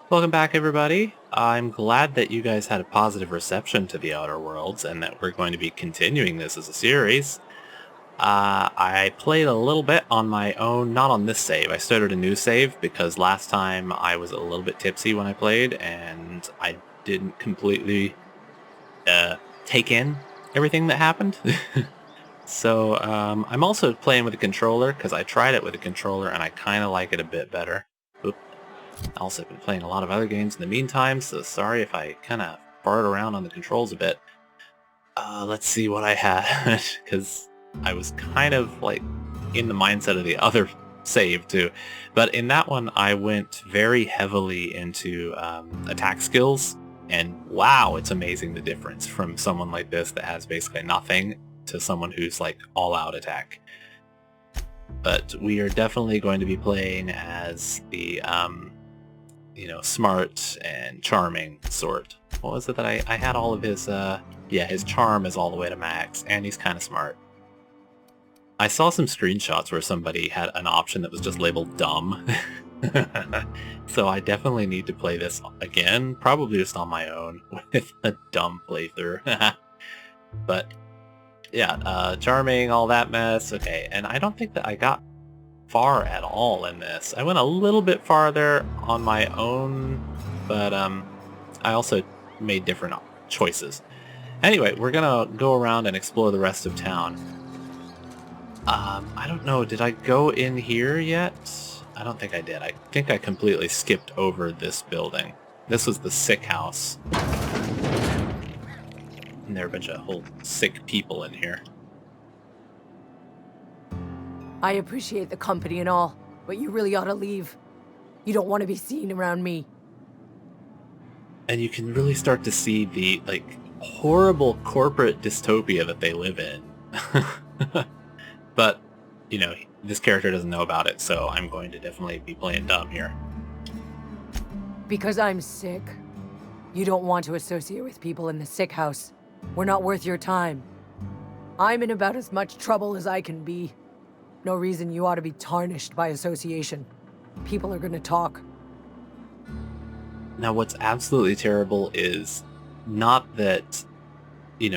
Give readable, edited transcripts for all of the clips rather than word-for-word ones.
Welcome back, everybody. I'm glad that you guys had a positive reception to the Outer Worlds and that we're going to be continuing this as a series. I played a little bit on my own, not on this save. I started a new save because last time I was a little bit tipsy when I played and I didn't completely take in everything that happened. So I'm also playing with a controller because I tried it with a controller and I kind of like it a bit better. I also been playing a lot of other games in the meantime, so sorry if I kind of fart around on the controls a bit. Let's see what I had, because I was kind of like in the mindset of the other save too. But in that one, I went very heavily into attack skills, and wow, it's amazing the difference from someone like this that has basically nothing to someone who's like all-out attack. But we are definitely going to be playing as the smart and charming sort. What was it that I had all of his, his charm is all the way to max, and he's kind of smart. I saw some screenshots where somebody had an option that was just labeled dumb. So I definitely need to play this again, probably just on my own, with a dumb playthrough. But, yeah, charming, all that mess, okay, and I don't think that I got far at all in this. I went a little bit farther on my own, but I also made different choices. Anyway, we're gonna go around and explore the rest of town. I don't know, did I go in here yet? I don't think I did. I think I completely skipped over this building. This was the sick house. And there are a bunch of whole sick people in here. I appreciate the company and all, but you really ought to leave. You don't want to be seen around me. And you can really start to see the, horrible corporate dystopia that they live in. But, this character doesn't know about it, so I'm going to definitely be playing dumb here. Because I'm sick. You don't want to associate with people in the sick house. We're not worth your time. I'm in about as much trouble as I can be. No reason you ought to be tarnished by association. People are gonna talk. Now, what's absolutely terrible is not that,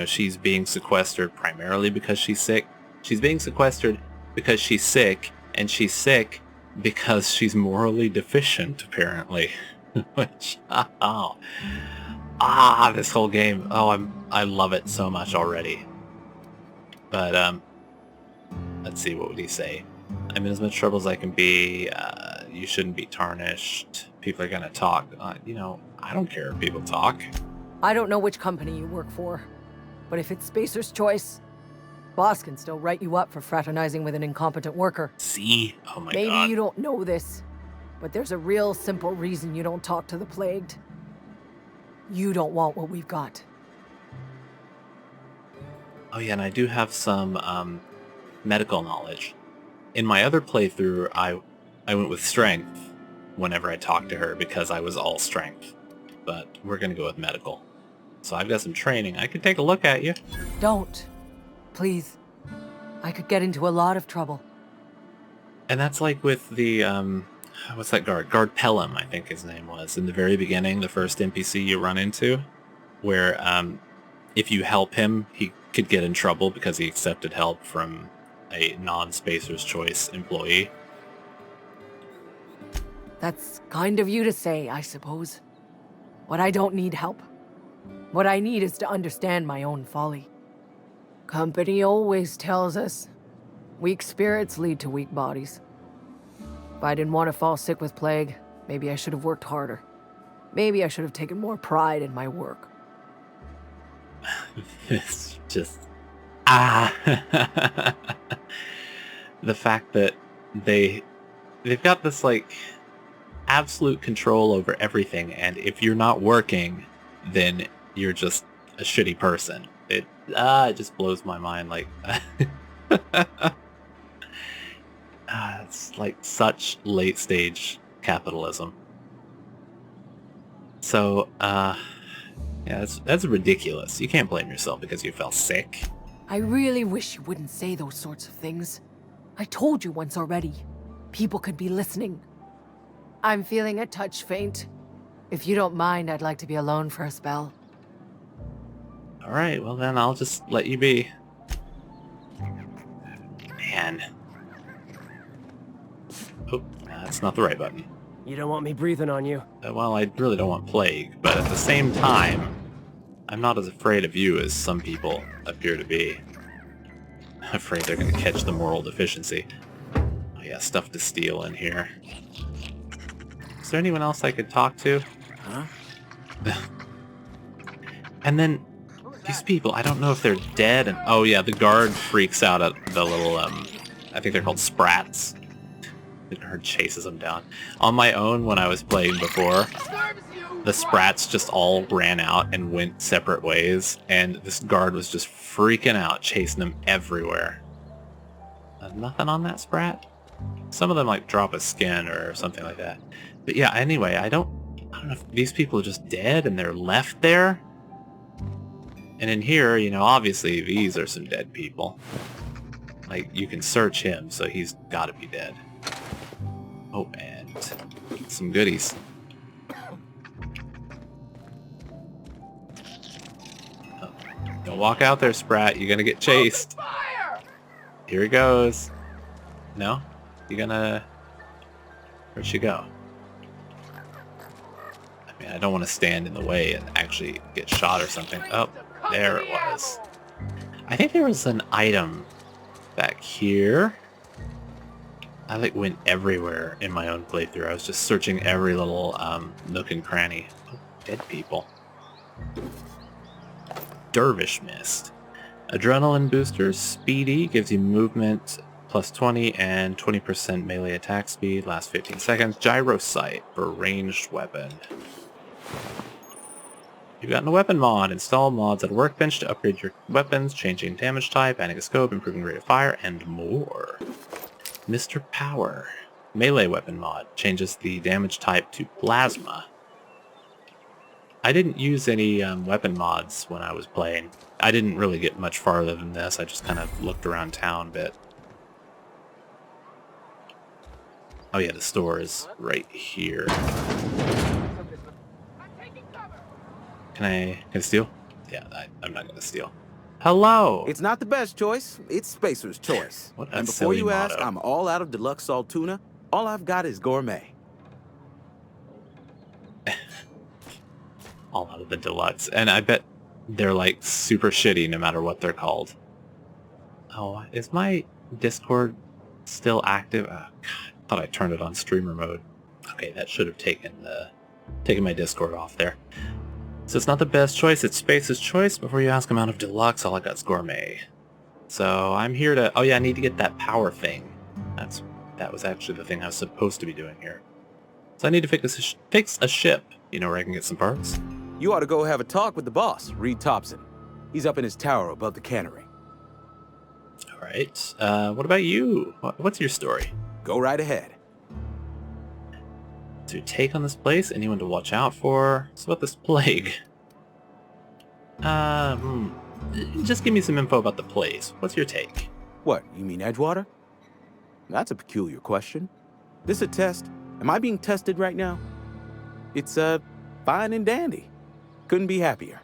she's being sequestered primarily because she's sick. She's being sequestered because she's sick, and she's sick because she's morally deficient, apparently. Which, this whole game. I love it so much already. But, let's see, what would he say? I'm in as much trouble as I can be. You shouldn't be tarnished. People are gonna talk. I don't care if people talk. I don't know which company you work for, but if it's Spacer's choice, boss can still write you up for fraternizing with an incompetent worker. See? Oh my god. Maybe you don't know this, but there's a real simple reason you don't talk to the plagued. You don't want what we've got. Oh yeah, and I do have some, medical knowledge. In my other playthrough, I went with strength whenever I talked to her because I was all strength. But we're gonna go with medical. So I've got some training. I could take a look at you. Don't. Please. I could get into a lot of trouble. And that's like with the, what's that guard? Guard Pelham, I think his name was. In the very beginning, the first NPC you run into, where if you help him, he could get in trouble because he accepted help from a non-Spacer's Choice employee. That's kind of you to say, I suppose. But I don't need help. What I need is to understand my own folly. Company always tells us, weak spirits lead to weak bodies. If I didn't want to fall sick with plague, maybe I should have worked harder. Maybe I should have taken more pride in my work. It's just... The fact that they've got this, absolute control over everything, and if you're not working, then you're just a shitty person. It just blows my mind, it's like such late-stage capitalism. So, yeah, that's ridiculous. You can't blame yourself because you fell sick. I really wish you wouldn't say those sorts of things. I told you once already. People could be listening. I'm feeling a touch faint. If you don't mind, I'd like to be alone for a spell. Alright, well then I'll just let you be. Man. Oh, that's not the right button. You don't want me breathing on you. Well, I really don't want plague, but at the same time, I'm not as afraid of you as some people appear to be. I'm afraid they're going to catch the moral deficiency. Oh yeah, stuff to steal in here. Is there anyone else I could talk to? Huh? And then, these people, I don't know if they're dead, and oh yeah, the guard freaks out at the little, I think they're called sprats. The guard chases them down. On my own, when I was playing before, the sprats just all ran out and went separate ways, and this guard was just freaking out, chasing them everywhere. Nothing on that sprat? Some of them like drop a skin or something like that. But yeah, anyway, I don't know if these people are just dead and they're left there. And in here, you know, obviously these are some dead people. Like, you can search him, so he's gotta be dead. Oh, and some goodies. Oh, don't walk out there, Sprat. You're gonna get chased. Here he goes. No? You gonna... Where'd she go? I mean, I don't want to stand in the way and actually get shot or something. Oh, there it was. I think there was an item back here. I like went everywhere in my own playthrough. I was just searching every little nook and cranny. Oh, dead people. Dervish Mist. Adrenaline boosters. Speedy gives you movement plus 20 and 20% melee attack speed. Lasts 15 seconds. Gyro sight for ranged weapon. You've gotten a weapon mod. Install mods at a workbench to upgrade your weapons, changing damage type, adding a scope, improving rate of fire, and more. Mr. Power. Melee weapon mod. Changes the damage type to plasma. I didn't use any weapon mods when I was playing. I didn't really get much farther than this. I just kind of looked around town a bit. Oh yeah, the store is right here. Can I steal? Yeah, I'm not gonna steal. Hello! It's not the best choice. It's Spacer's choice. What a and before silly you ask, motto. I'm all out of deluxe salt tuna. All I've got is gourmet. All out of the deluxe. And I bet they're like super shitty no matter what they're called. Oh, is my Discord still active? Oh, God, I thought I turned it on streamer mode. Okay, that should have taken my Discord off there. So it's not the best choice, it's Space's choice. Before you ask him out of deluxe, all I got is gourmet. So I'm here to... Oh yeah, I need to get that power thing. That was actually the thing I was supposed to be doing here. So I need to fix a ship. You know where I can get some parts? You ought to go have a talk with the boss, Reed Thompson. He's up in his tower above the cannery. Alright, what about you? What's your story? Go right ahead. To take on this place, anyone to watch out for? So about this plague? Just give me some info about the place. What's your take? What, you mean Edgewater? That's a peculiar question. This a test? Am I being tested right now? It's, fine and dandy. Couldn't be happier.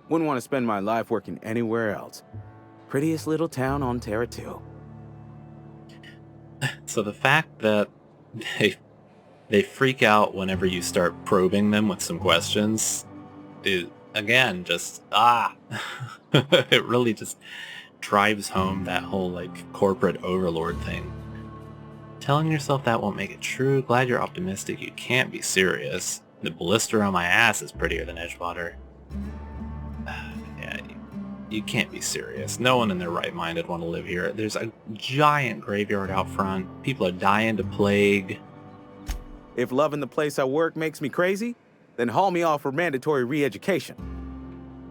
Wouldn't want to spend my life working anywhere else. Prettiest little town on Terra 2. So the fact that they freak out whenever you start probing them with some questions is, again, just, it really just drives home that whole, like, corporate overlord thing. Telling yourself that won't make it true. Glad you're optimistic. You can't be serious. The blister on my ass is prettier than Edgewater. Yeah, you can't be serious. No one in their right mind would want to live here. There's a giant graveyard out front. People are dying to plague. If loving the place I work makes me crazy, then haul me off for mandatory re-education.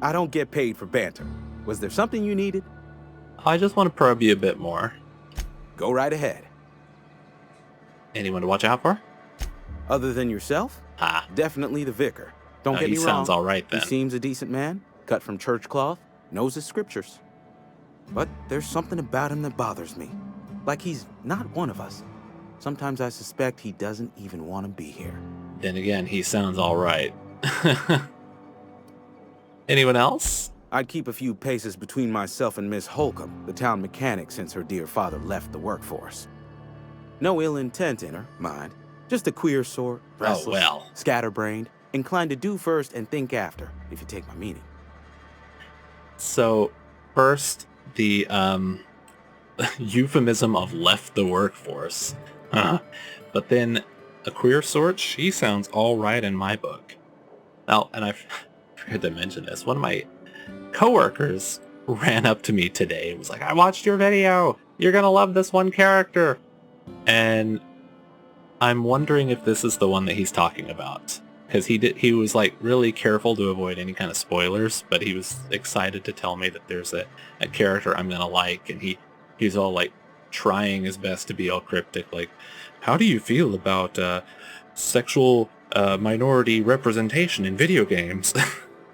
I don't get paid for banter. Was there something you needed? I just want to probe you a bit more. Go right ahead. Anyone to watch out for? Other than yourself? Ah. Definitely the vicar. Don't Oh, get me he wrong. sounds all right then. He seems a decent man, cut from church cloth, knows his scriptures. But there's something about him that bothers me. Like he's not one of us. Sometimes I suspect he doesn't even want to be here. Then again, he sounds alright. Anyone else? I'd keep a few paces between myself and Miss Holcomb, the town mechanic, since her dear father left the workforce. No ill intent in her, mind. Just a queer sort, restless, well. scatterbrained, inclined to do first and think after, if you take my meaning. So, first, the euphemism of left the workforce. But then, a queer sort, she sounds alright in my book. Oh, and I forgot to mention this. One of my coworkers ran up to me today and was like, I watched your video! You're gonna love this one character! And I'm wondering if this is the one that he's talking about. Because he was like really careful to avoid any kind of spoilers, but he was excited to tell me that there's a character I'm gonna like, and he's all like trying his best to be all cryptic, like, how do you feel about sexual minority representation in video games?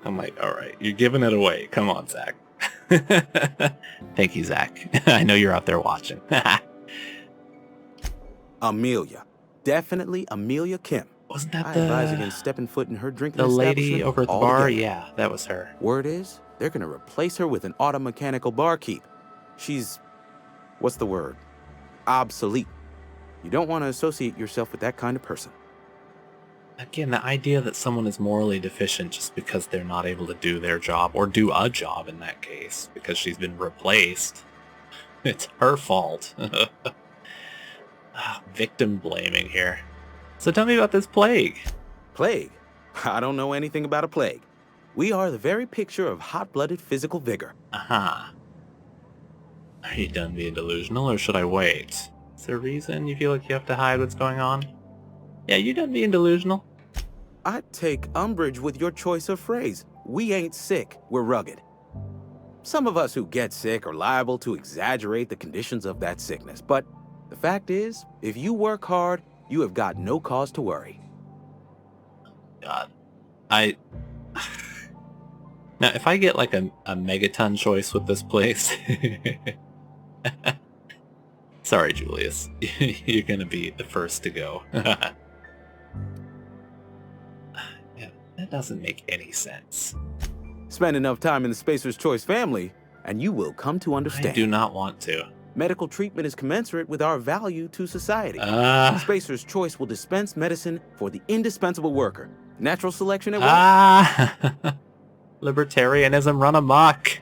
I'm like, alright, you're giving it away. Come on, Zach. Thank you, Zach. I know you're out there watching. Amelia. Definitely Amelia Kim. Wasn't that I advise against stepping foot in her drinking the lady establishment over at the bar? altogether. Yeah, that was her. Word is, they're gonna replace her with an automechanical barkeep. She's... what's the word? Obsolete. You don't want to associate yourself with that kind of person. Again, the idea that someone is morally deficient just because they're not able to do their job, or do a job in that case, because she's been replaced. It's her fault. Victim blaming here. So tell me about this plague. Plague? I don't know anything about a plague. We are the very picture of hot-blooded physical vigor. Aha. Are you done being delusional, or should I wait? Is there a reason you feel like you have to hide what's going on? Yeah, you done being delusional? I'd take umbrage with your choice of phrase. We ain't sick, we're rugged. Some of us who get sick are liable to exaggerate the conditions of that sickness, but the fact is, if you work hard, you have got no cause to worry. God. Now, if I get like a megaton choice with this place... Sorry, Julius. You're gonna be the first to go. Yeah, that doesn't make any sense. Spend enough time in the Spacer's Choice family, and you will come to understand. I do not want to. Medical treatment is commensurate with our value to society. Spacer's Choice will dispense medicine for the indispensable worker. Natural selection at work. Libertarianism run amok.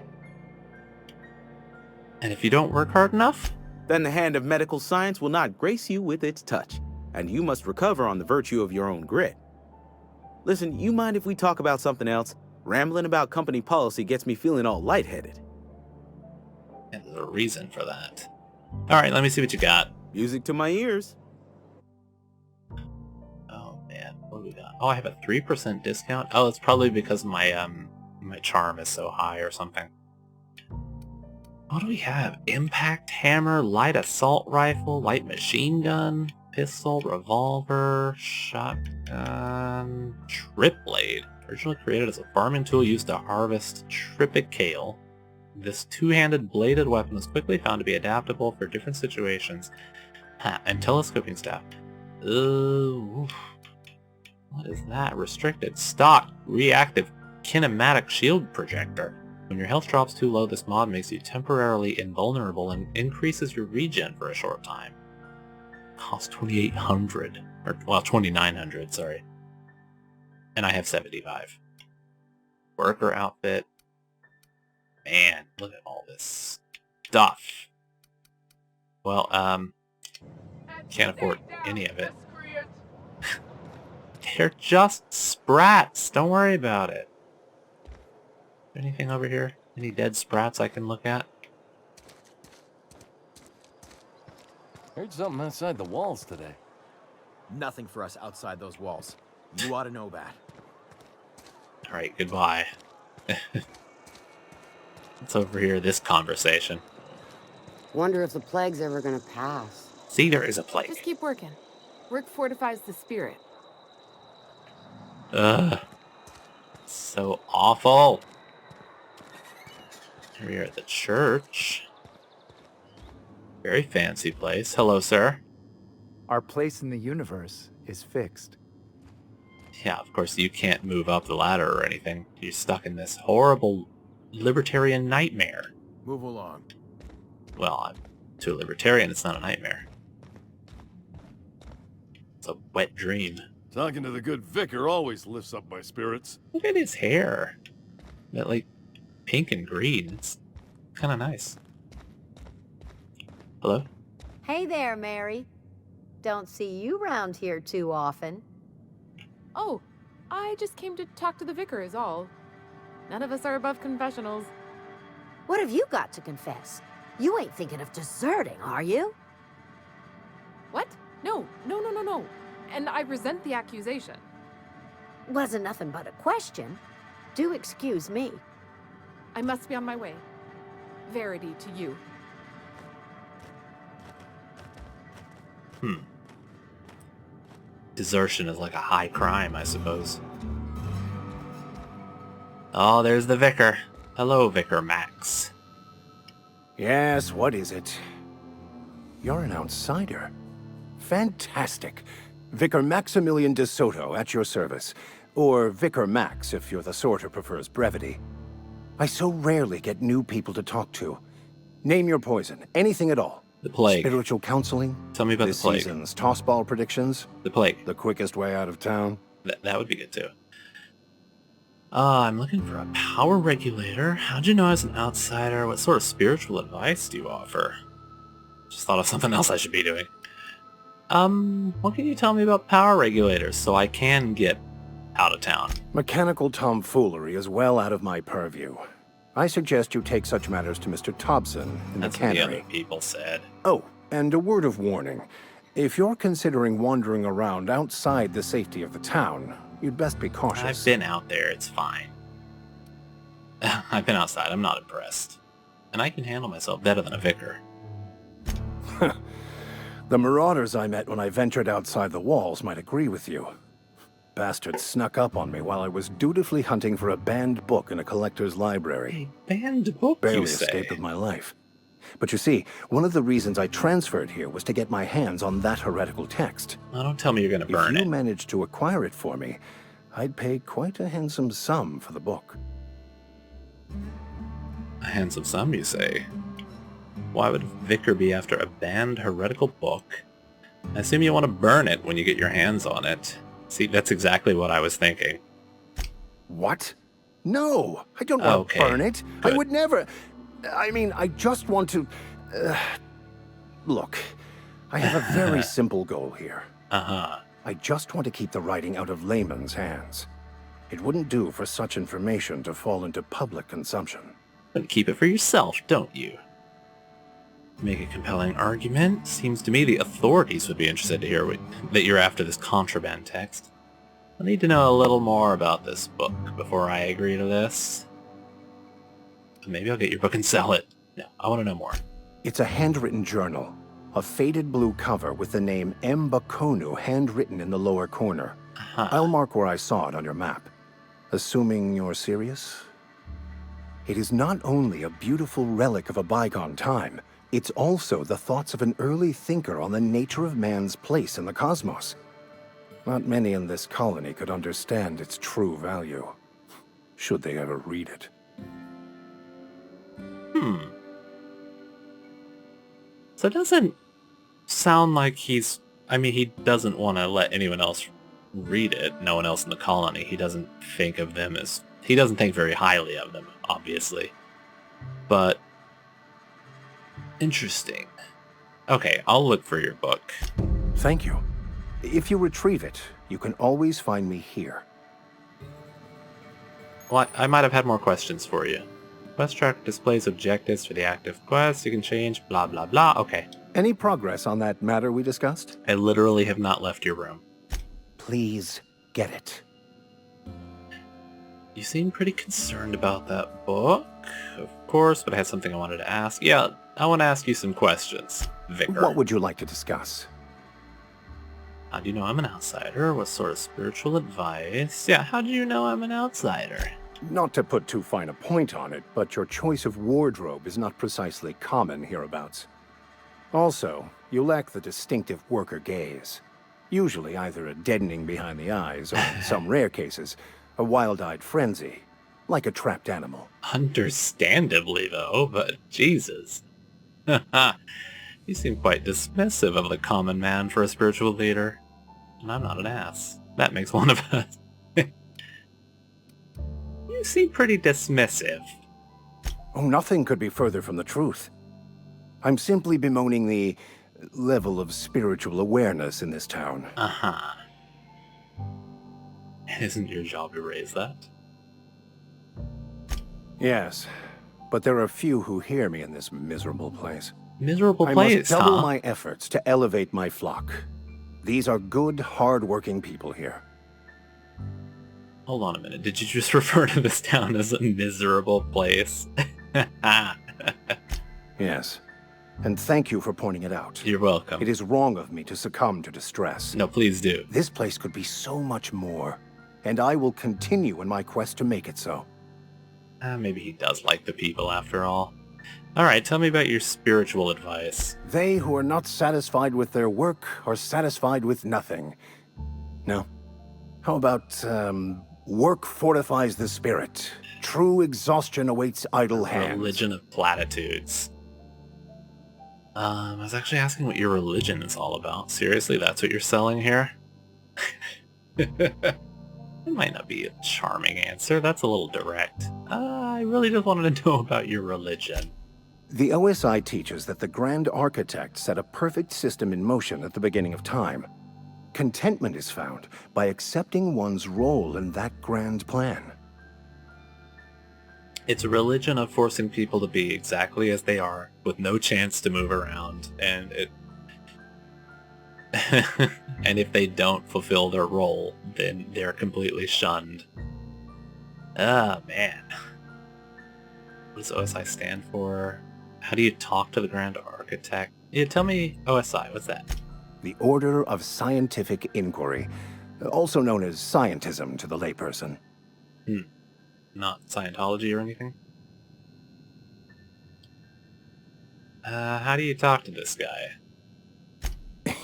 And if you don't work hard enough? Then the hand of medical science will not grace you with its touch, and you must recover on the virtue of your own grit. Listen, you mind if we talk about something else? Rambling about company policy gets me feeling all lightheaded. And there's a reason for that. Alright, let me see what you got. Music to my ears. Oh man, what do we got? Oh, I have a 3% discount? Oh, it's probably because my my charm is so high or something. What do we have? Impact hammer, light assault rifle, light machine gun, pistol, revolver, shotgun, trip blade. Originally created as a farming tool used to harvest tripicale. This two-handed bladed weapon was quickly found to be adaptable for different situations. And telescoping staff. Oof. What is that? Restricted stock reactive kinematic shield projector. When your health drops too low, this mod makes you temporarily invulnerable and increases your regen for a short time. Costs 2,800. Or, well, 2,900, sorry. And I have 75. Worker outfit. Man, look at all this stuff. Well, can't afford any of it. They're just sprats. Don't worry about it. Anything over here? Any dead sprats I can look at? Heard something outside the walls today. Nothing for us outside those walls. You ought to know that. Alright, goodbye. Let's overhear this conversation. Wonder if the plague's ever gonna pass. See, there is a plague. Just keep working. Work fortifies the spirit. Ugh. So awful. Here we are at the church. Very fancy place. Hello, sir. Our place in the universe is fixed. Yeah, of course you can't move up the ladder or anything. You're stuck in this horrible libertarian nightmare. Move along. Well, to a libertarian, it's not a nightmare. It's a wet dream. Talking to the good vicar always lifts up my spirits. Look at his hair. That, like, pink and green. It's kind of nice. Hello? Hey there, Mary. Don't see you round here too often. Oh, I just came to talk to the vicar is all. None of us are above confessionals. What have you got to confess? You ain't thinking of deserting, are you? What? No. And I resent the accusation. Wasn't nothing but a question. Do excuse me. I must be on my way. Verity to you. Desertion is like a high crime, I suppose. Oh, there's the vicar. Hello, Vicar Max. Yes, what is it? You're an outsider. Fantastic. Vicar Maximilian de Soto, at your service. Or Vicar Max, if you're the sort who prefers brevity. I so rarely get new people to talk to. Name your poison, anything at all. The plague. Spiritual counseling? Tell me about this the plague. season's tossball predictions? The plague. The quickest way out of town? That would be good too. I'm looking for a power regulator. How'd you know I was an outsider? What sort of spiritual advice do you offer? Just thought of something else I should be doing. What can you tell me about power regulators so I can get out of town? Mechanical tomfoolery is well out of my purview. I suggest you take such matters to Mr. Thompson in That's the what the cannery. other people said. Oh, and a word of warning. If you're considering wandering around outside the safety of the town, you'd best be cautious. I've been out there, it's fine. I've been outside, I'm not impressed. And I can handle myself better than a vicar. The marauders I met when I ventured outside the walls might agree with you. Bastards snuck up on me while I was dutifully hunting for a banned book in a collector's library. A banned book, Barely you say? escaped with my life. But you see, one of the reasons I transferred here was to get my hands on that heretical text. Oh, don't tell me you're gonna burn If you it. managed to acquire it for me, I'd pay quite a handsome sum for the book. A handsome sum, you say? Why would a vicar be after a banned heretical book? I assume you want to burn it when you get your hands on it. See, that's exactly what I was thinking. What? No, I don't want Okay, to burn it. good. I would never. I mean, I just want to... Look, I have a very simple goal here. Uh-huh. I just want to keep the writing out of layman's hands. It wouldn't do for such information to fall into public consumption. But keep it for yourself, don't you? Make a compelling argument. Seems to me the authorities would be interested to hear that you're after this contraband text. I need to know a little more about this book before I agree to this. Maybe I'll get your book and sell it. No, I want to know more. It's a handwritten journal. A faded blue cover with the name M. Bakonu handwritten in the lower corner. Uh-huh. I'll mark where I saw it on your map. Assuming you're serious? It is not only a beautiful relic of a bygone time, it's also the thoughts of an early thinker on the nature of man's place in the cosmos. Not many in this colony could understand its true value, should they ever read it. So it doesn't sound like he's... I mean, he doesn't want to let anyone else read it. No one else in the colony. He doesn't think of them as... He doesn't think very highly of them, obviously. But... interesting. Okay, I'll look for your book. Thank you. If you retrieve it, you can always find me here. Well, I might have had more questions for you. Quest track displays objectives for the active quest. You can change blah blah blah. Okay. Any progress on that matter we discussed? I literally have not left your room. Please get it. You seem pretty concerned about that book, of course, but I had something I wanted to ask. Yeah, I want to ask you some questions, Vicar. What would you like to discuss? How do you know I'm an outsider? What sort of spiritual advice? Yeah, how do you know I'm an outsider? Not to put too fine a point on it, but your choice of wardrobe is not precisely common hereabouts. Also, you lack the distinctive worker gaze. Usually either a deadening behind the eyes, or in some rare cases, a wild-eyed frenzy, like a trapped animal. Understandably, though, but Jesus. You seem quite dismissive of the common man for a spiritual leader. And I'm not an ass. That makes one of us. You seem pretty dismissive. Oh, nothing could be further from the truth. I'm simply bemoaning the level of spiritual awareness in this town. Uh-huh. Isn't your job to raise that? Yes, but there are few who hear me in this miserable place. Miserable I place, must double huh? my efforts to elevate my flock. These are good, hard-working people here. Hold on a minute. Did you just refer to this town as a miserable place? Yes, and thank you for pointing it out. You're welcome. It is wrong of me to succumb to distress. No, please do. This place could be so much more, and I will continue in my quest to make it so. Maybe he does like the people after all. Alright, tell me about your spiritual advice. They who are not satisfied with their work are satisfied with nothing. No. How about, work fortifies the spirit. True exhaustion awaits idle hands. Religion of platitudes. I was actually asking what your religion is all about. Seriously, that's what you're selling here? It might not be a charming answer. That's a little direct. I really just wanted to know about your religion. The OSI teaches that the Grand Architect set a perfect system in motion at the beginning of time. Contentment is found by accepting one's role in that grand plan. It's a religion of forcing people to be exactly as they are, with no chance to move around, and it... and if they don't fulfill their role, then they're completely shunned. Ah, man. What does OSI stand for? How do you talk to the Grand Architect? Yeah, tell me OSI, what's that? The Order of Scientific Inquiry, also known as scientism to the layperson. Not Scientology or anything? How do you talk to this guy?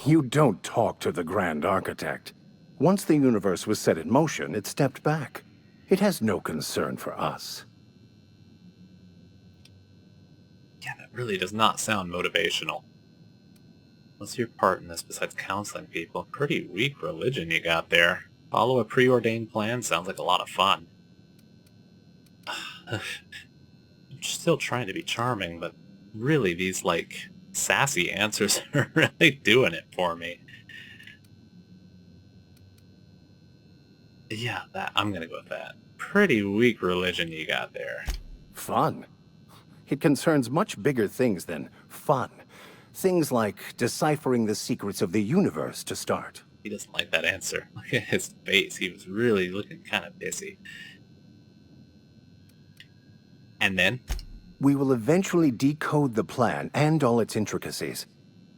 You don't talk to the Grand Architect. Once the universe was set in motion, it stepped back. It has no concern for us. Yeah, that really does not sound motivational. What's your part in this besides counseling people? Pretty weak religion you got there. Follow a preordained plan sounds like a lot of fun. I'm still trying to be charming, but really these, like, sassy answers are really doing it for me. Yeah, I'm gonna go with that. Pretty weak religion you got there. Fun? It concerns much bigger things than fun. Things like deciphering the secrets of the universe to start. He doesn't like that answer. Look at his face. He was really looking kind of pissy. And then? We will eventually decode the plan and all its intricacies.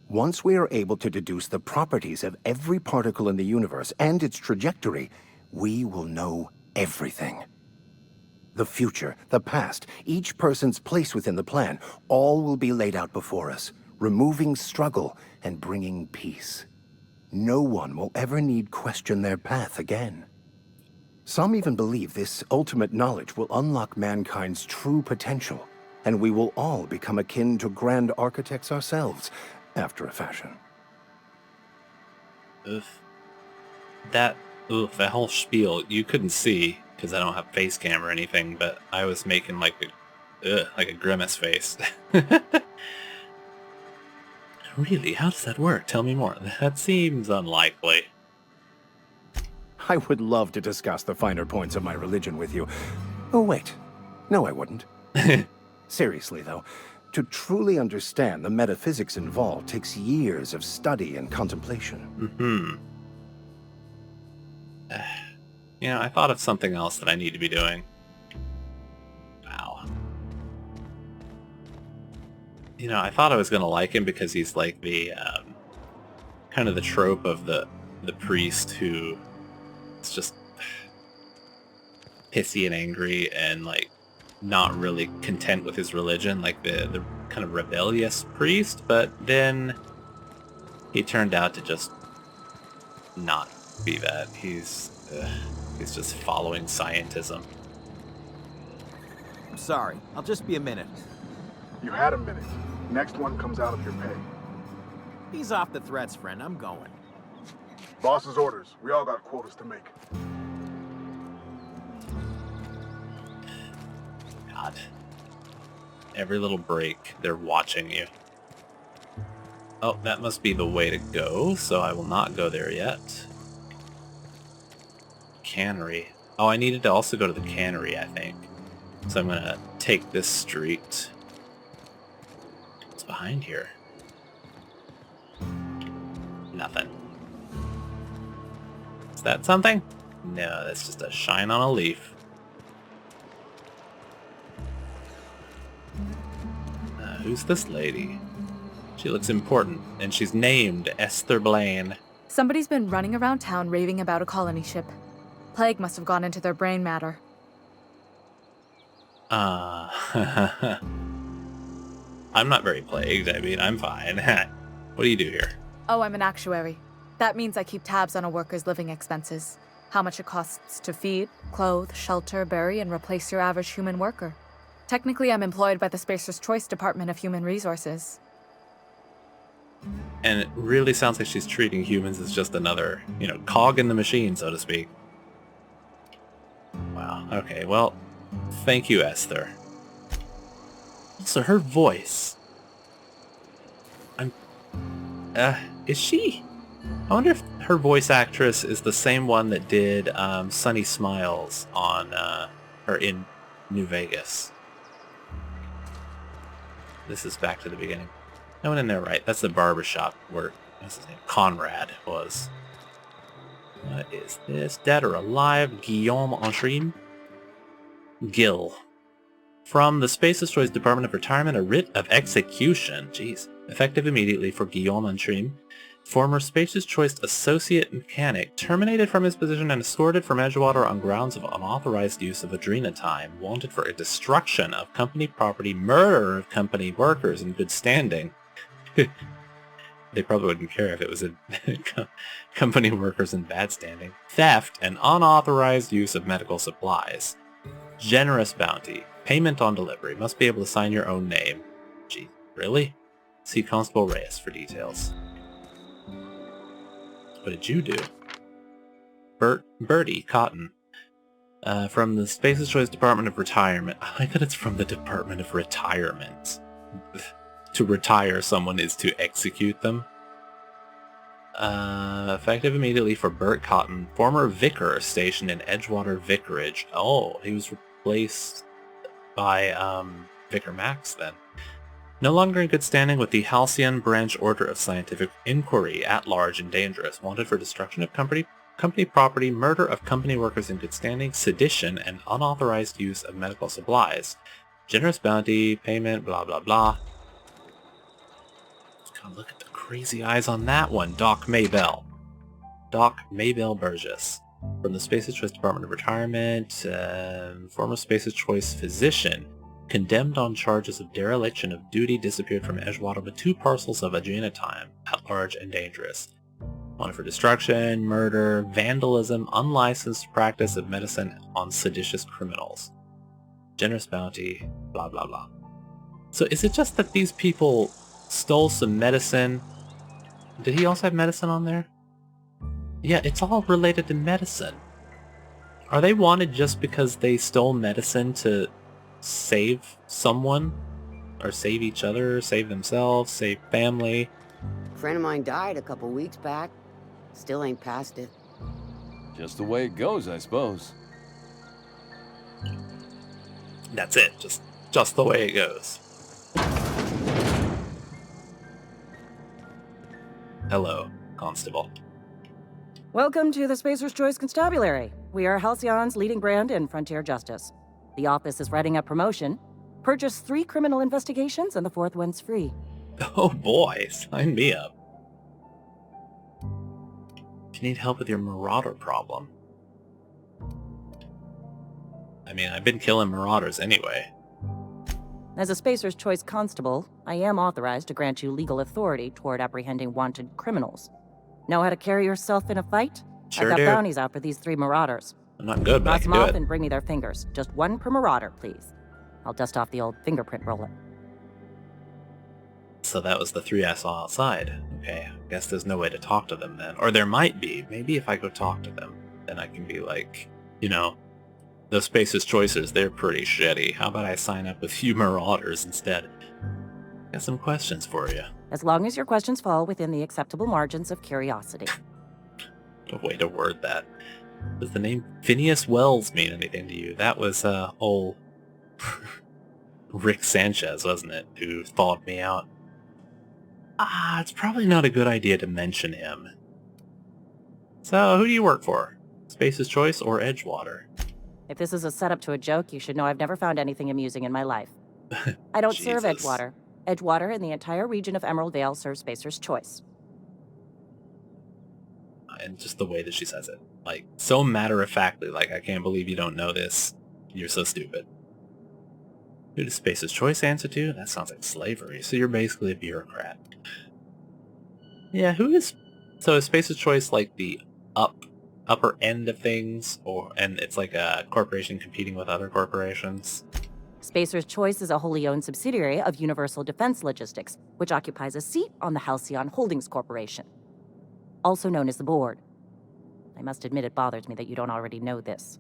Once we are able to deduce the properties of every particle in the universe and its trajectory, we will know everything. The future, the past, each person's place within the plan, all will be laid out before us, removing struggle and bringing peace. No one will ever need question their path again. Some even believe this ultimate knowledge will unlock mankind's true potential, and we will all become akin to Grand Architects ourselves, after a fashion. Oof. That whole spiel, you couldn't see, because I don't have face cam or anything, but I was making like a grimace face. Really? How does that work? Tell me more. That seems unlikely. I would love to discuss the finer points of my religion with you. Oh, wait. No, I wouldn't. Seriously, though, to truly understand the metaphysics involved takes years of study and contemplation. You know, I thought of something else that I need to be doing. Wow. You know, I thought I was going to like him because he's like the, kind of the trope of the priest who is just pissy and angry and, like, not really content with his religion, like the kind of rebellious priest, but then he turned out to just not be that. He's just following scientism. I'm sorry. I'll just be a minute. You had a minute. Next one comes out of your pay. Ease off the threats, friend. I'm going. Boss's orders. We all got quotas to make. God. Every little break, they're watching you. Oh, that must be the way to go, so I will not go there yet. Cannery. Oh, I needed to also go to the cannery, I think. So I'm gonna take this street. What's behind here? Nothing. Is that something? No, that's just a shine on a leaf. Who's this lady? She looks important, and she's named Esther Blaine. Somebody's been running around town raving about a colony ship. Plague must have gone into their brain matter. I'm not very plagued. I mean, I'm fine. What do you do here? Oh, I'm an actuary. That means I keep tabs on a worker's living expenses. How much it costs to feed, clothe, shelter, bury, and replace your average human worker. Technically, I'm employed by the Spacer's Choice Department of Human Resources. And it really sounds like she's treating humans as just another, cog in the machine, so to speak. Wow. Okay, well, thank you, Esther. Also, her voice. Is she? I wonder if her voice actress is the same one that did Sunny Smiles on her in New Vegas. This is back to the beginning. I went in there right. That's the barbershop where what's his name? Conrad was. What is this? Dead or alive? Guillaume Antrim? Gil. From the Space's Choice Department of Retirement, a writ of execution. Jeez. Effective immediately for Guillaume Antrim. Former Space's Choice Associate Mechanic, terminated from his position and escorted from Edgewater on grounds of unauthorized use of adrenatime, wanted for a destruction of company property, murder of company workers in good standing. They probably wouldn't care if it was a company workers in bad standing. Theft and unauthorized use of medical supplies. Generous bounty. Payment on delivery. Must be able to sign your own name. Gee, really? See Constable Reyes for details. What did you do? Bertie Cotton. From the Space's Choice Department of Retirement. I like that it's from the Department of Retirement. To retire someone is to execute them. Effective immediately for Bert Cotton, former vicar stationed in Edgewater Vicarage. Oh, he was replaced by Vicar Max then. No longer in good standing with the Halcyon Branch Order of Scientific Inquiry, at large and dangerous, wanted for destruction of company property, murder of company workers in good standing, sedition, and unauthorized use of medical supplies. Generous bounty, payment, blah blah blah. God, look at the crazy eyes on that one. Doc Maybell. Doc Maybell Burgess. From the Space's Choice Department of Retirement, former Space's Choice physician. Condemned on charges of dereliction of duty, disappeared from Edgewater with 2 parcels of adrenatime, at large and dangerous. Wanted for destruction, murder, vandalism, unlicensed practice of medicine on seditious criminals. Generous bounty, blah blah blah. So is it just that these people stole some medicine? Did he also have medicine on there? Yeah, it's all related to medicine. Are they wanted just because they stole medicine to save someone? Or save each other, save themselves, save family? A friend of mine died a couple weeks back. Still ain't past it. Just the way it goes, I suppose. That's it, just the way it goes. Hello, Constable. Welcome to the Spacer's Choice Constabulary. We are Halcyon's leading brand in frontier justice. The office is writing up promotion. Purchase 3 criminal investigations and the 4th one's free. Oh boy, sign me up. If you need help with your marauder problem. I mean, I've been killing marauders anyway. As a Spacer's Choice constable, I am authorized to grant you legal authority toward apprehending wanted criminals. Know how to carry yourself in a fight? Sure I got do. bounties out for these 3 marauders. I'm not good, but I Cross can them do off it. and bring me their fingers. Just 1 per marauder, please. I'll dust off the old fingerprint roller. So that was the 3 I saw outside. Okay, I guess there's no way to talk to them then. Or there might be. Maybe if I go talk to them, then I can be like, you know, those Space's Choices, they're pretty shitty. How about I sign up with you Marauders instead? Got some questions for you. As long as your questions fall within the acceptable margins of curiosity. A way to word that. Does the name Phineas Wells mean anything to you? That was, old Rick Sanchez, wasn't it, who thawed me out? It's probably not a good idea to mention him. So, who do you work for? Space's Choice or Edgewater? If this is a setup to a joke, you should know I've never found anything amusing in my life. I don't serve Jesus. Edgewater. Edgewater and the entire region of Emerald Vale serve Spacer's Choice. And just the way that she says it. Like, so matter-of-factly, like, I can't believe you don't know this. You're so stupid. Who does Space's Choice answer to? That sounds like slavery. So you're basically a bureaucrat. Yeah, who is... So is Space's Choice like the upper end of things? And it's like a corporation competing with other corporations? Spacer's Choice is a wholly owned subsidiary of Universal Defense Logistics, which occupies a seat on the Halcyon Holdings Corporation, also known as the Board. I must admit it bothers me that you don't already know this.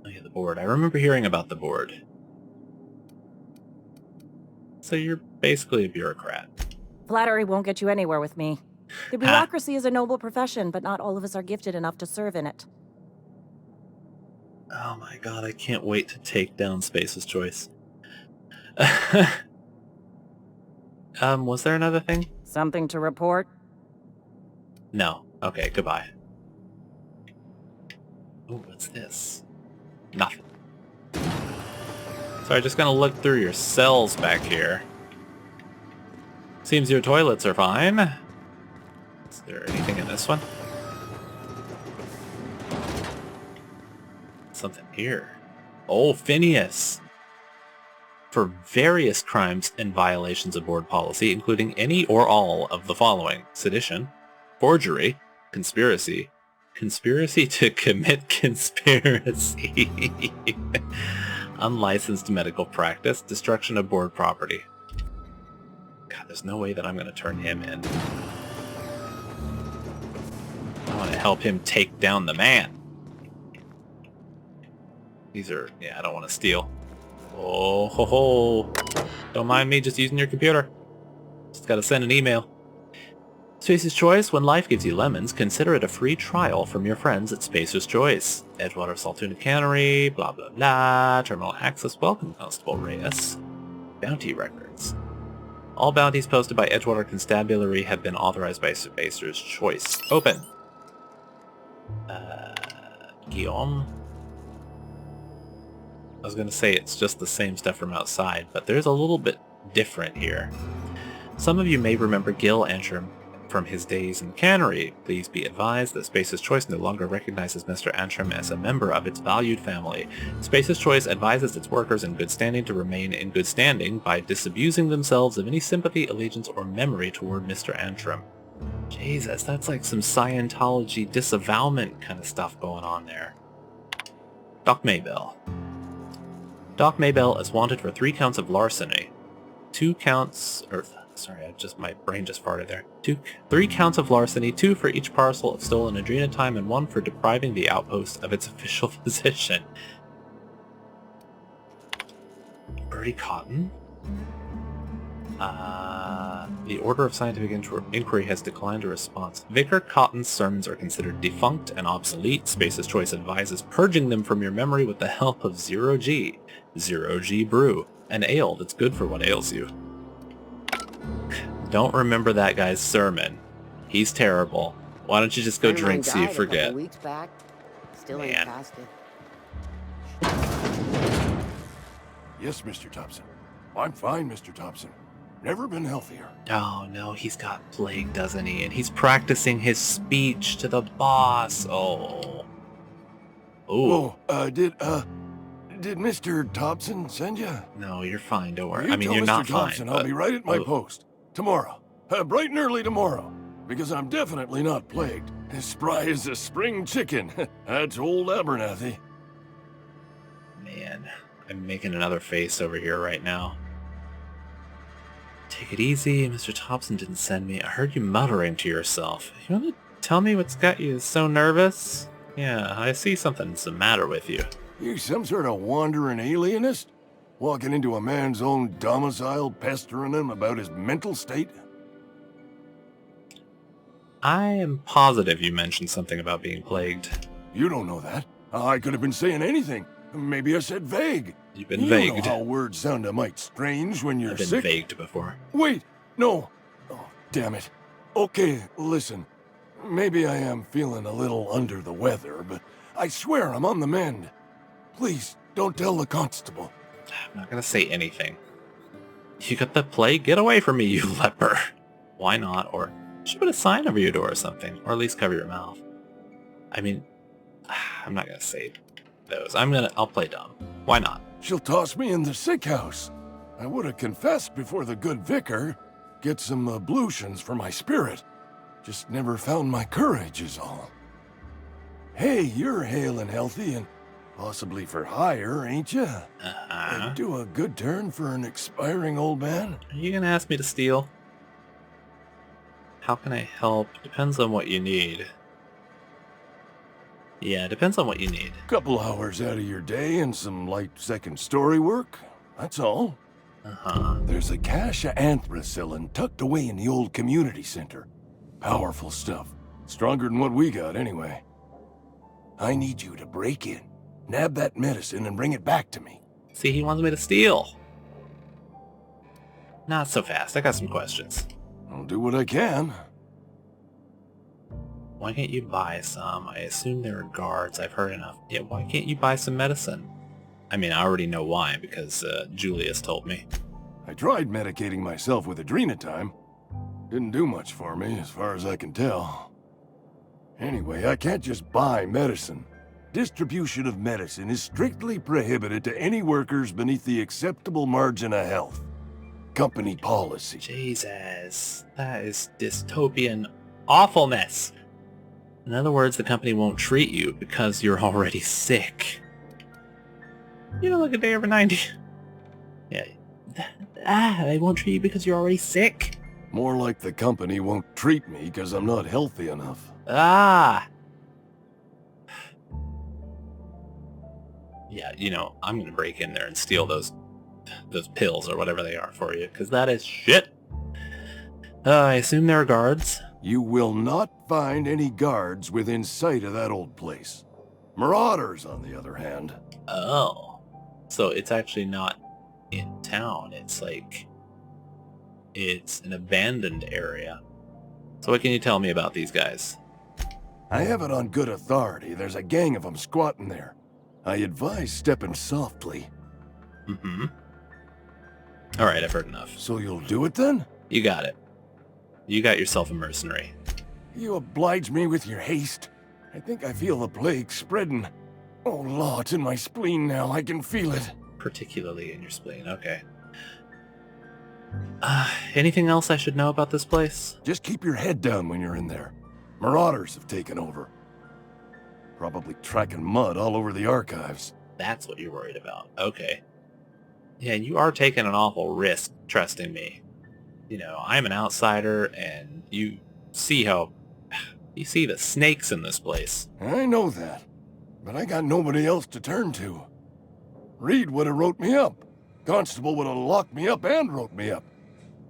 Oh yeah, the Board. I remember hearing about the Board. So you're basically a bureaucrat. Flattery won't get you anywhere with me. The bureaucracy is a noble profession, but not all of us are gifted enough to serve in it. Oh my god, I can't wait to take down Space's Choice. Was there another thing? Something to report? No. Okay, goodbye. Oh, what's this? Nothing. Sorry, just gonna look through your cells back here. Seems your toilets are fine. Is there anything in this one? Something here. Oh, Phineas! For various crimes and violations of board policy, including any or all of the following: sedition, forgery, conspiracy, conspiracy to commit conspiracy, unlicensed medical practice, destruction of board property. God, there's no way that I'm going to turn him in. I want to help him take down the man. These are... yeah, I don't want to steal. Oh, ho, ho. Don't mind me just using your computer. Just gotta send an email. Spacer's Choice, when life gives you lemons, consider it a free trial from your friends at Spacer's Choice. Edgewater Saltuna Cannery, blah blah blah, Terminal Access, welcome Constable Reyes. Bounty records. All bounties posted by Edgewater Constabulary have been authorized by Spacer's Choice. Open. Guillaume? I was gonna say it's just the same stuff from outside, but there's a little bit different here. Some of you may remember Gil Antrim from his days in the cannery. Please be advised that Space's Choice no longer recognizes Mr. Antrim as a member of its valued family. Space's Choice advises its workers in good standing to remain in good standing by disabusing themselves of any sympathy, allegiance, or memory toward Mr. Antrim. Jesus, that's like some Scientology disavowalment kind of stuff going on there. Doc Maybell. Doc Maybell is wanted for 3 counts of larceny. 2 counts... sorry, my brain just farted there. 3 counts of larceny, 2 for each parcel of stolen adrenatime, and 1 for depriving the outpost of its official position. Bertie Cotton? The Order of Scientific Inquiry has declined a response. Vicar Cotton's sermons are considered defunct and obsolete. Space's Choice advises purging them from your memory with the help of Zero G. Zero G Brew, an ale that's good for what ails you. Don't remember that guy's sermon. He's terrible. Why don't you just go drink so you forget? A couple weeks back. Still ain't past it. Yes, Mr. Thompson. I'm fine, Mr. Thompson. Never been healthier. Oh no, he's got plague, doesn't he? And he's practicing his speech to the boss. Oh. Ooh. Oh, did Mr. Thompson send you? No, you're fine, don't worry. You I mean, tell you're Mr. not Thompson fine, I'll be right at my post. Tomorrow. Bright and early tomorrow. because I'm definitely not plagued. As spry as a spring chicken. That's old Abernathy. Man, I'm making another face over here right now. Take it easy, Mr. Thompson didn't send me. I heard you muttering to yourself. You want to tell me what's got you so nervous? Yeah, I see something's the matter with you. You some sort of wandering alienist? Walking into a man's own domicile, pestering him about his mental state? I am positive you mentioned something about being plagued. You don't know that. I could have been saying anything. Maybe I said vague. You've been you vagued. You know how words sound a mite strange when you're I've been sick. vagued before. Wait, no. Oh, damn it. Okay, listen. Maybe I am feeling a little under the weather, but I swear I'm on the mend. Please, don't tell the constable. I'm not gonna say anything. You got the plague? Get away from me, you leper. Why not? Or she put a sign over your door or something. Or at least cover your mouth. I mean, I'm not gonna say those. I'll play dumb. Why not? She'll toss me in the sick house. I would have confessed before the good vicar. Get some ablutions for my spirit. Just never found my courage is all. Hey, you're hale and healthy and possibly for hire, ain't you? I'd do a good turn for an expiring old man. Are you gonna ask me to steal? How can I help? Depends on what you need. Yeah, depends on what you need. Couple hours out of your day and some light second story work. That's all. There's a cache of anthracillin tucked away in the old community center. Powerful stuff. Stronger than what we got, anyway. I need you to break in, nab that medicine, and bring it back to me. See, he wants me to steal. Not so fast. I got some questions. I'll do what I can. Why can't you buy some? I assume there are guards. I've heard enough. Yeah, why can't you buy some medicine? I mean, I already know why, because Julius told me. I tried medicating myself with adrenatime. Didn't do much for me, as far as I can tell. Anyway, I can't just buy medicine. Distribution of medicine is strictly prohibited to any workers beneath the acceptable margin of health. Company policy. Jesus, that is dystopian awfulness. In other words, the company won't treat you because you're already sick. You don't look a day over 90. Yeah. They won't treat you because you're already sick. More like the company won't treat me because I'm not healthy enough. Ah! Yeah, you know, I'm gonna break in there and steal those pills or whatever they are for you, because that is shit. I assume there are guards. You will not find any guards within sight of that old place. Marauders, on the other hand. Oh. So it's actually not in town. It's like... it's an abandoned area. So what can you tell me about these guys? I have it on good authority. There's a gang of them squatting there. I advise stepping softly. Mm-hmm. Alright, I've heard enough. So you'll do it then? You got it. You got yourself a mercenary. You oblige me with your haste. I think I feel the plague spreading. Oh, Law, it's in my spleen now. I can feel it. Particularly in your spleen, okay. Anything else I should know about this place? Just keep your head down when you're in there. Marauders have taken over. Probably tracking mud all over the archives. That's what you're worried about. Okay. Yeah, you are taking an awful risk trusting me. You know, I'm an outsider, and you see how... you see the snakes in this place. I know that, but I got nobody else to turn to. Reed would have wrote me up. Constable would have locked me up and wrote me up.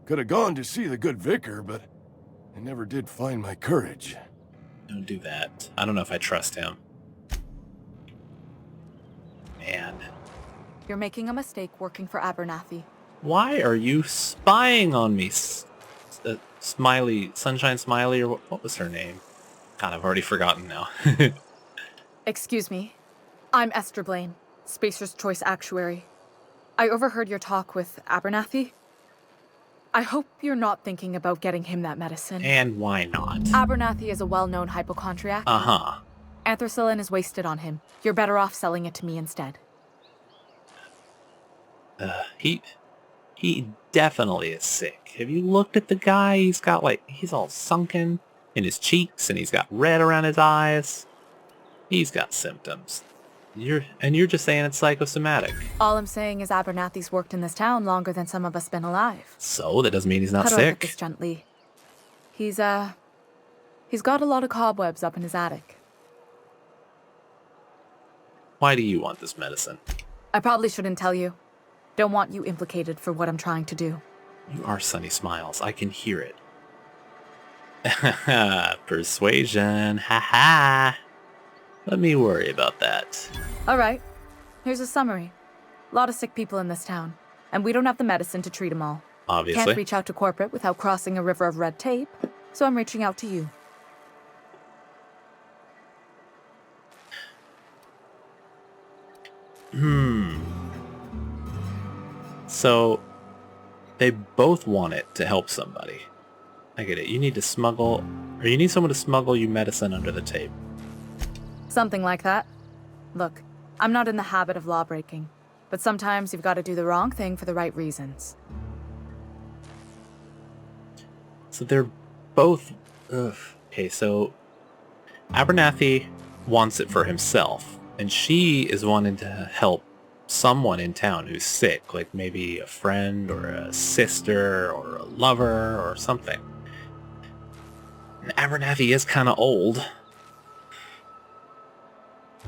Could have gone to see the good vicar, but I never did find my courage. Don't do that. I don't know if I trust him. Man. You're making a mistake working for Abernathy. Why are you spying on me? Smiley, Sunshine Smiley, or what was her name? God, I've already forgotten now. Excuse me. I'm Esther Blaine, Spacer's Choice Actuary. I overheard your talk with Abernathy. I hope you're not thinking about getting him that medicine. And why not? Abernathy is a well-known hypochondriac. Uh-huh. Anthracillin is wasted on him. You're better off selling it to me instead. He definitely is sick. Have you looked at the guy? He's got he's all sunken. in his cheeks, and he's got red around his eyes. He's got symptoms. You're just saying it's psychosomatic. All I'm saying is Abernathy's worked in this town longer than some of us been alive. So that doesn't mean he's not How do I put sick. this gently? He's got a lot of cobwebs up in his attic. Why do you want this medicine? I probably shouldn't tell you. Don't want you implicated for what I'm trying to do. You are Sunny Smiles. I can hear it. Persuasion. Ha. Let me worry about that. All right. Here's a summary. A lot of sick people in this town, and we don't have the medicine to treat them all. Obviously. Can't reach out to corporate without crossing a river of red tape, so I'm reaching out to you. So, they both want it to help somebody. I get it. You need to smuggle, or you need someone to smuggle you medicine under the tape. Something like that. Look, I'm not in the habit of law breaking, but sometimes you've got to do the wrong thing for the right reasons. So they're both... Ugh. Okay, so Abernathy wants it for himself, and she is wanting to help someone in town who's sick, like maybe a friend or a sister or a lover or something. And Abernathy is kind of old.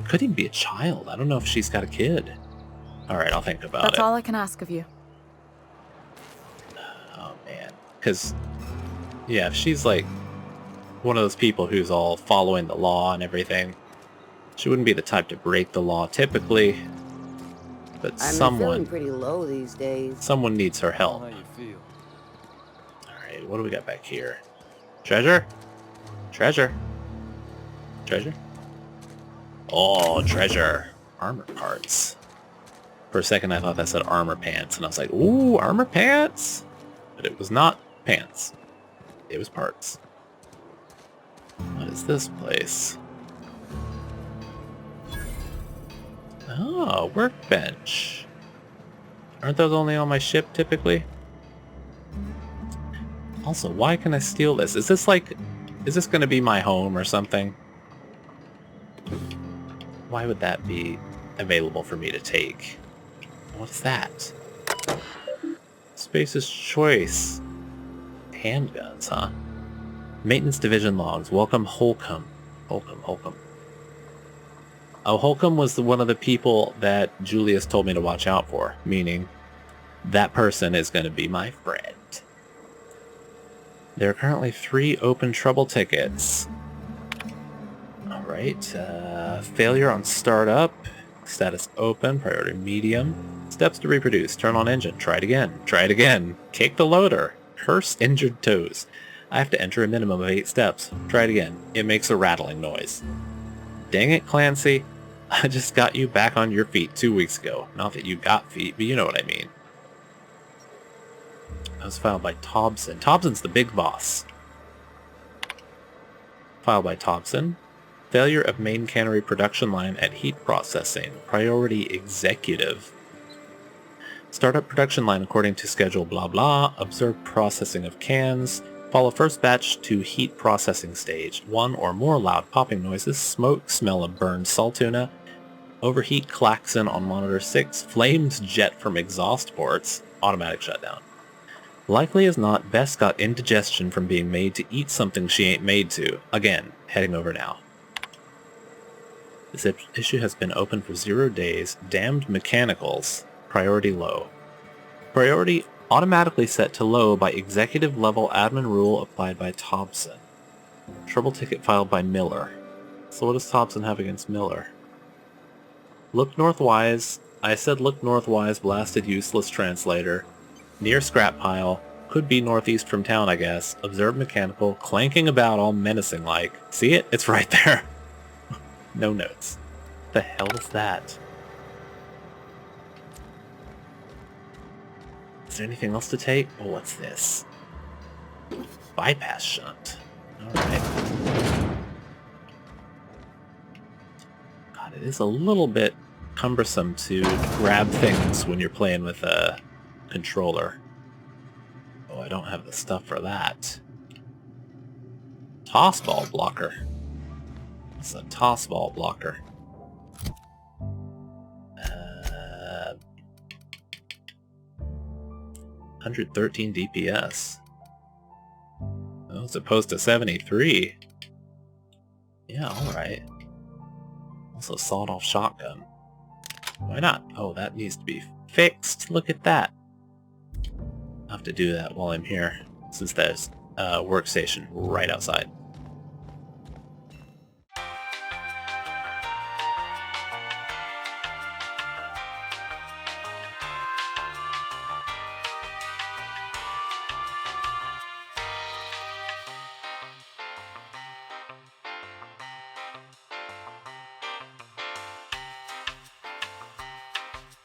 Could even be a child. I don't know if she's got a kid. Alright, I'll think about it. That's all I can ask of you. Oh, man. Because, yeah, if she's like one of those people who's all following the law and everything, she wouldn't be the type to break the law typically. But I'm feeling pretty low these days. Someone needs her help. How you feel? Alright, what do we got back here? Treasure? Treasure? Treasure? Oh, treasure. Armor parts. For a second I thought that said armor pants, and I was like, ooh, armor pants? But it was not pants. It was parts. What is this place? Oh, workbench. Aren't those only on my ship typically? Also, why can I steal this? Is this going to be my home or something? Why would that be available for me to take? What's that? Space's Choice. Handguns, huh? Maintenance Division logs. Welcome Holcomb. Holcomb. Oh, Holcomb was one of the people that Julius told me to watch out for, meaning that person is going to be my friend. There are currently 3 open trouble tickets. Alright, failure on startup, status open, priority medium, steps to reproduce, turn on engine, try it again, kick the loader, curse injured toes. I have to enter a minimum of 8 steps, try it again, it makes a rattling noise. Dang it, Clancy, I just got you back on your feet 2 weeks ago. Not that you got feet, but you know what I mean. That was filed by Thompson. Thompson's the big boss. Filed by Thompson. Failure of main cannery production line at heat processing. Priority executive. Startup production line according to schedule blah blah. Observe processing of cans. Follow first batch to heat processing stage. 1 or more loud popping noises. Smoke, smell of burned salt tuna. Overheat klaxon on monitor 6. Flames jet from exhaust ports. Automatic shutdown. Likely as not, Bess got indigestion from being made to eat something she ain't made to. Again, heading over now. This issue has been open for 0 days. Damned mechanicals. Priority low. Priority automatically set to low by executive level admin rule applied by Thompson. Trouble ticket filed by Miller. So what does Thompson have against Miller? Look northwise. I said look northwise, blasted useless translator. Near scrap pile. Could be northeast from town, I guess. Observe mechanical, clanking about all menacing like. See it? It's right there. No notes. The hell is that? Is there anything else to take? Oh, what's this? Bypass shunt. Alright. God, it is a little bit cumbersome to grab things when you're playing with a controller. Oh, I don't have the stuff for that. Tossball blocker. It's a tossball blocker. 113 DPS. Oh, as opposed to 73. Yeah, alright. Also sawed-off shotgun. Why not? Oh, that needs to be fixed. Look at that. I'll have to do that while I'm here, since there's a workstation right outside.